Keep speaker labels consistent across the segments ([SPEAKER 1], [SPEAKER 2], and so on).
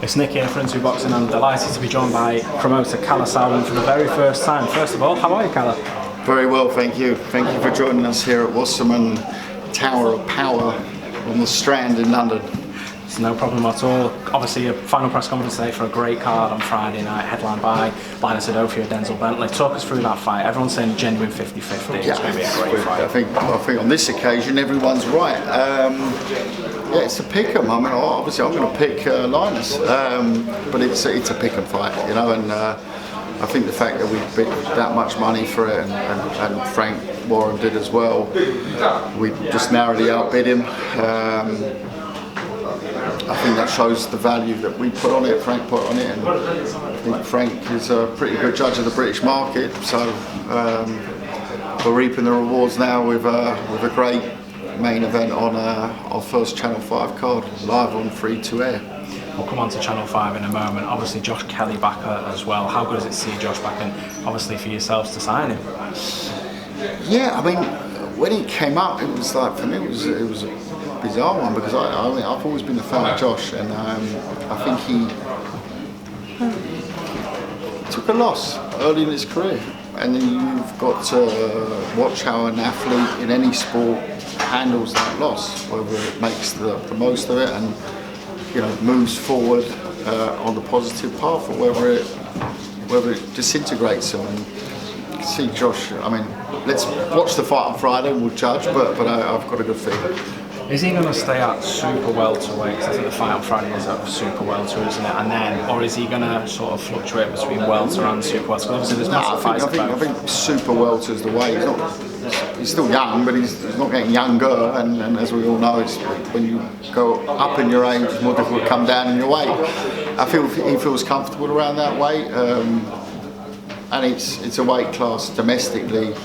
[SPEAKER 1] It's Nick here for IntuBoxing. I'm delighted to be joined by promoter Kalle Sauerland for the very first time. First of all, how are you, Kalle?
[SPEAKER 2] Very well, thank you. Thank you for joining us here at Wasserman, Tower of Power on the Strand in London.
[SPEAKER 1] It's no problem at all. Obviously, a final press conference today for a great card on Friday night, headlined by Linus Adofio, Denzel Bentley. Talk us through that fight. Everyone's saying genuine 50-50. It's going to be a great fight.
[SPEAKER 2] I think on this occasion everyone's right. Yeah, it's a pick'em. I mean, obviously I'm going to pick Linus, but it's a pick'em fight, you know. And I think the fact that we bid that much money for it, and Frank Warren did as well, we just narrowly outbid him. I think that shows the value that we put on it, Frank put on it, and I think Frank is a pretty good judge of the British market. So we're reaping the rewards now with a great main event on our first Channel 5 card, live on free to air.
[SPEAKER 1] We'll come on to Channel 5 in a moment. Obviously Josh Kelly back as well. How good is it to see Josh back, and obviously for yourselves to sign him?
[SPEAKER 2] Yeah, I mean, when he came up, it was like, for me, it was a bizarre one, because I've always been a fan of Josh, and I think he took a loss early in his career, and then you've got to watch how an athlete in any sport handles that loss, whether it makes the most of it and, you know, moves forward on the positive path, or whether it disintegrates him. And you can see Josh, I mean, let's watch the fight on Friday and we'll judge, but I've got a good feeling.
[SPEAKER 1] Is he going to stay at super welterweight? Because I think the fight on Friday is at super welter, isn't it? And then, or is he going to sort of fluctuate between welter and super welter? Obviously, there's massive fights.
[SPEAKER 2] I think super welter is the way. He's still young, but he's not getting younger. And as we all know, it's when you go up in your age, it's more difficult to come down in your weight. I feel he feels comfortable around that weight, and it's a weight class domestically.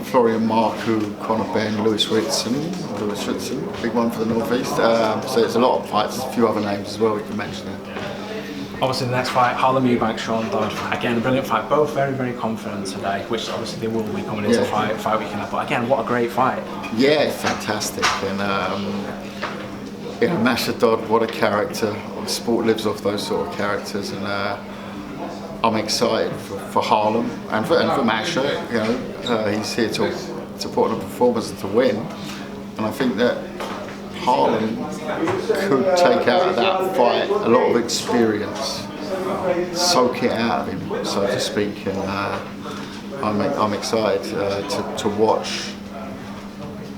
[SPEAKER 2] Florian Marku, Conor Benn, Lewis Ritson, big one for the Northeast. So there's a lot of fights, a few other names as well we can mention there.
[SPEAKER 1] Obviously the next fight, Chris Eubank Jr. Again, a brilliant fight, both very, very confident today, which obviously they will be coming into fight weekend. But again, what a great fight.
[SPEAKER 2] Yeah, fantastic. And Masha Dodd, what a character. The sport lives off those sort of characters, and I'm excited for Harlem and for Masha. You know, he's here to put on a performance and to win, and I think that Harlem could take out of that fight a lot of experience, soak it out of him, so to speak. And I'm excited to watch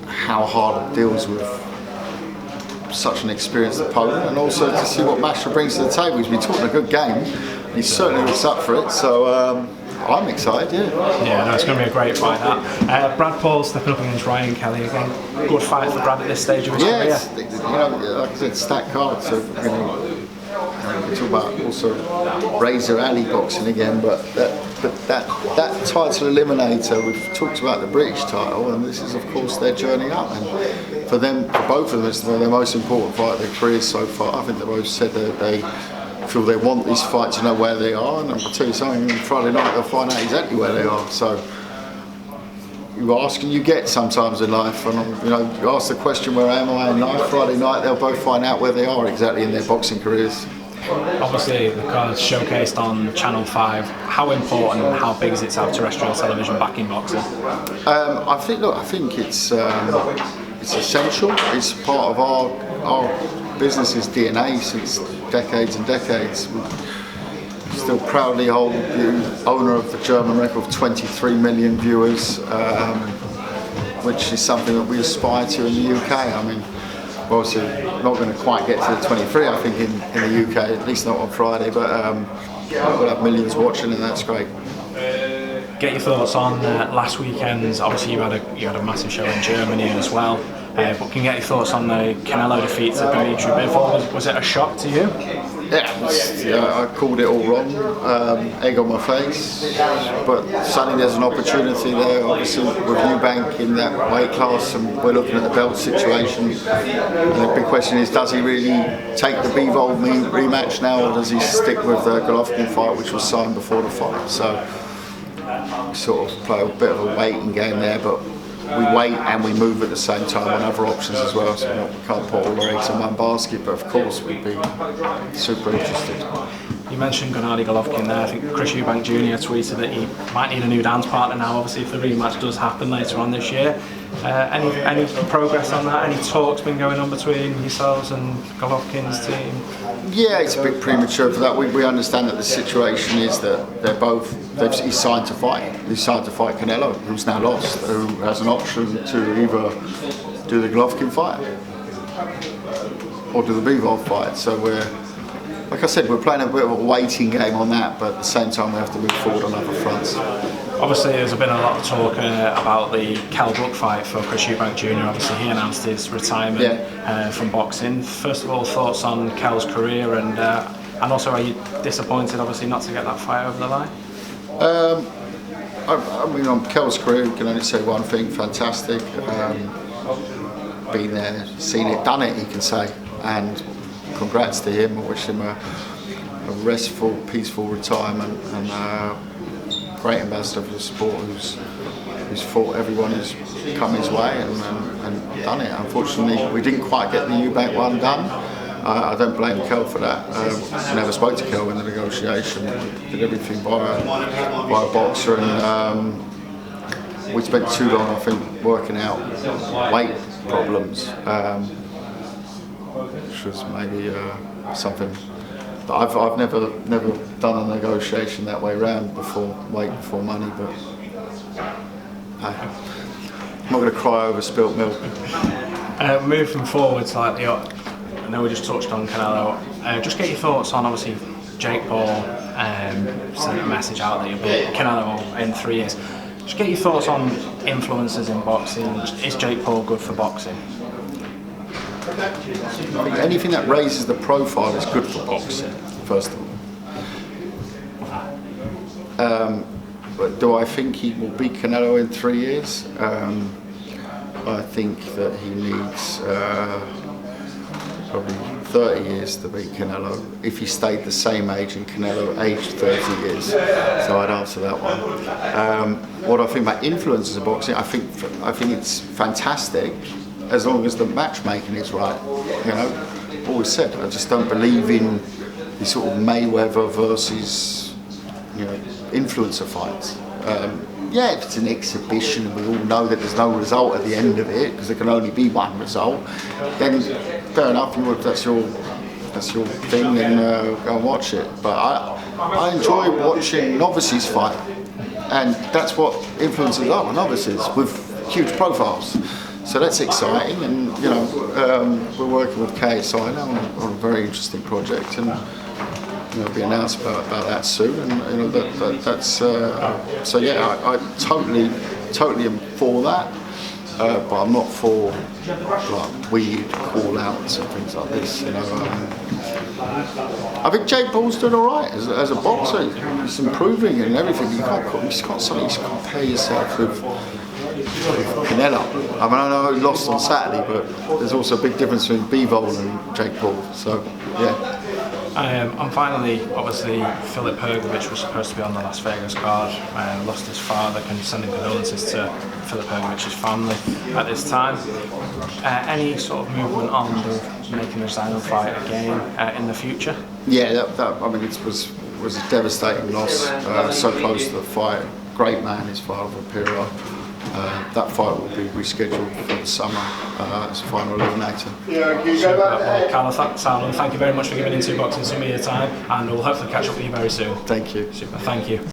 [SPEAKER 2] how Harlem deals with such an experienced opponent, and also to see what Masha brings to the table. He's been talking a good game. He certainly looks up for it, so I'm excited.
[SPEAKER 1] Yeah, no, it's going to be a great fight. That Brad Paul stepping up against Ryan Kelly again. Good fight for Brad at this stage of his career.
[SPEAKER 2] You know, like I said, stacked card. So we can talk about also Razor Alley boxing again, but that title eliminator. We've talked about the British title, and this is of course their journey up. And for both of them, it's their most important fight of their careers so far. I think they both said that they feel they want this fight to know where they are, and I'll tell you something, on Friday night they'll find out exactly where they are. So you ask and you get sometimes in life, and you know, you ask the question, where am I in life? Friday night they'll both find out where they are exactly in their boxing careers.
[SPEAKER 1] Obviously the card's showcased on Channel 5. How important and how big is it to have terrestrial television back in boxing?
[SPEAKER 2] I think it's essential. It's part of our business's DNA since decades and decades. We still proudly hold the owner of the German record of 23 million viewers, which is something that we aspire to in the UK. I mean, we're obviously not going to quite get to the 23, I think, in the UK, at least not on Friday, but we'll have millions watching, and that's great.
[SPEAKER 1] Get your thoughts on last weekend's. Obviously, you had a massive show in Germany as well. But can you get your thoughts on the Canelo defeat to Bivol? Was it a shock to you?
[SPEAKER 2] Yeah, I called it all wrong. Egg on my face. But suddenly there's an opportunity there, obviously, with Eubank in that weight class, and we're looking at the belt situation. And the big question is, does he really take the Bivol rematch now, or does he stick with the Golovkin fight, which was signed before the fight? So sort of play a bit of a waiting game there, but we wait and we move at the same time on other options as well. So we can't put all our eggs in one basket, but of course we'd be super interested.
[SPEAKER 1] You mentioned Gennady Golovkin there. I think Chris Eubank Jr tweeted that he might need a new dance partner now, obviously, if the rematch does happen later on this year. Any progress on that? Any talks been going on between yourselves and Golovkin's team?
[SPEAKER 2] Yeah, it's a bit premature for that. We understand that the situation is that he's signed to fight. He's signed to fight Canelo, who's now lost, who has an option to either do the Golovkin fight or do the Bivol fight. So like I said, we're playing a bit of a waiting game on that, but at the same time we have to move forward on other fronts.
[SPEAKER 1] Obviously there's been a lot of talk about the Kell Brook fight for Chris Eubank Jr. Obviously he announced his retirement from boxing. First of all, thoughts on Kell's career, and also are you disappointed obviously not to get that fight over the line?
[SPEAKER 2] I mean, on Kell's career, you can only say one thing: fantastic. Been there, seen it, done it, he can say, and congrats to him. I wish him a restful, peaceful retirement, and great ambassador for the sport who's fought everyone who's come his way and done it. Unfortunately, we didn't quite get the Eubank one done. I don't blame Kell for that. I never spoke to Kell in the negotiation. Did everything by a boxer, and we spent too long, I think, working out weight problems, which was maybe something that I've never done a negotiation that way round before, weight before money. But I'm not going to cry over spilt milk.
[SPEAKER 1] Moving forward slightly, I know we just touched on Canelo. Just get your thoughts on, obviously, Jake Paul sent a message out that he'll be Canelo in 3 years. Just get your thoughts on influences in boxing. Is Jake Paul good for boxing?
[SPEAKER 2] I think anything that raises the profile is good for boxing, first of all. But do I think he will beat Canelo in 3 years? I think that he needs probably 30 years to beat Canelo if he stayed the same age and Canelo aged 30 years. So I'd answer that one. What I think about influences of boxing, I think it's fantastic as long as the matchmaking is right. You know, always said, I just don't believe in the sort of Mayweather versus, you know, influencer fights. Yeah, if it's an exhibition and we all know that there's no result at the end of it because there can only be one result, then fair enough. That's your thing, then go and watch it. But I enjoy watching novices fight, and that's what influencers are, novices with huge profiles. So that's exciting, and you know, we're working with Kalle Sauerland on a very interesting project, and you know, be announced about that soon, and you know that's so yeah, I totally am for that, but I'm not for like weird call outs and things like this. You know, I think Jake Paul's doing all right as a boxer. He's improving and everything. You can't compare yourself with Canelo. I mean, I know he lost on Saturday, but there's also a big difference between Bivol and Jake Paul. So yeah.
[SPEAKER 1] And finally, obviously, Filip Hrgović was supposed to be on the Las Vegas card, lost his father. Can you send condolences to Filip Hrgovic's family at this time? Any sort of movement on making the Zino fight again in the future? Yeah,
[SPEAKER 2] I mean, it was a devastating loss. So close to the fight. Great man, his father, Pirro. That fight will be rescheduled for the summer as a final eliminator.
[SPEAKER 1] Kalle Sauerland, thank you very much for giving IntuBoxing some of your time, and we'll hopefully catch up with you very soon.
[SPEAKER 2] Thank you.
[SPEAKER 1] Super, thank you.